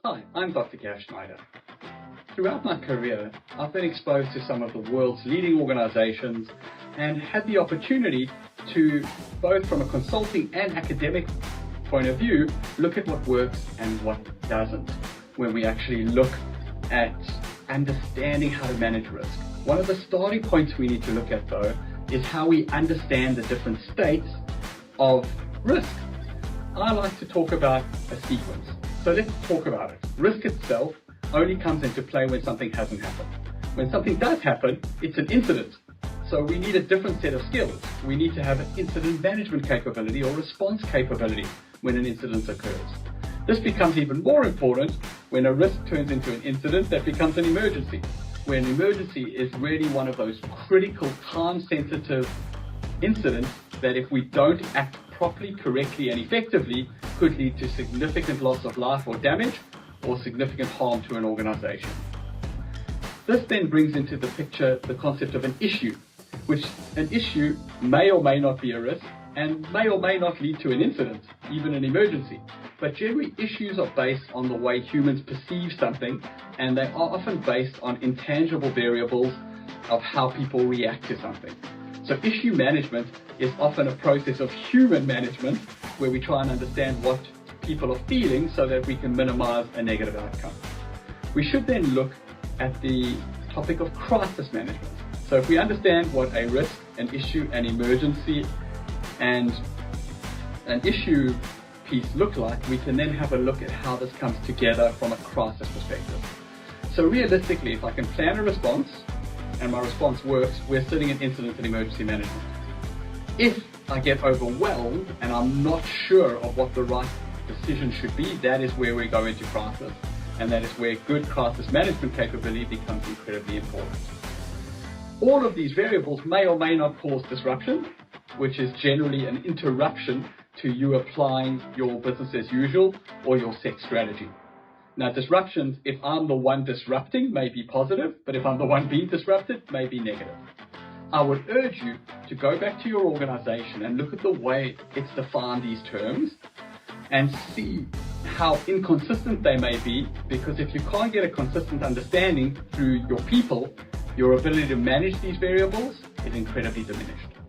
Hi, I'm Dr. Gav Schneider. Throughout my career, I've been exposed to some of the world's leading organizations and had the opportunity to, both from a consulting and academic point of view, look at what works and what doesn't when we actually look at understanding how to manage risk. One of the starting points we need to look at, though, is how we understand the different states of risk. I like to talk about a sequence. So let's talk about it. Risk itself only comes into play when something hasn't happened. When something does happen, it's an incident. So we need a different set of skills. We need to have an incident management capability or response capability when an incident occurs. This becomes even more important when a risk turns into an incident that becomes an emergency, where an emergency is really one of those critical, time-sensitive incidents that if we don't act properly, correctly, and effectively, could lead to significant loss of life or damage or significant harm to an organization. This then brings into the picture the concept of an issue, which an issue may or may not be a risk and may or may not lead to an incident, even an emergency. But generally, issues are based on the way humans perceive something, and they are often based on intangible variables of how people react to something. So issue management is often a process of human management where we try and understand what people are feeling so that we can minimize a negative outcome. We should then look at the topic of crisis management. So if we understand what a risk, an issue, an emergency, and an issue piece look like, we can then have a look at how this comes together from a crisis perspective. So realistically, if I can plan a response and my response works, we're sitting in incident and emergency management. If I get overwhelmed and I'm not sure of what the right decision should be, that is where we go into crisis, and that is where good crisis management capability becomes incredibly important. All of these variables may or may not cause disruption, which is generally an interruption to you applying your business as usual or your set strategy. Now, disruptions, if I'm the one disrupting, may be positive, but if I'm the one being disrupted, may be negative. I would urge you to go back to your organization and look at the way it's defined these terms and see how inconsistent they may be, because if you can't get a consistent understanding through your people, your ability to manage these variables is incredibly diminished.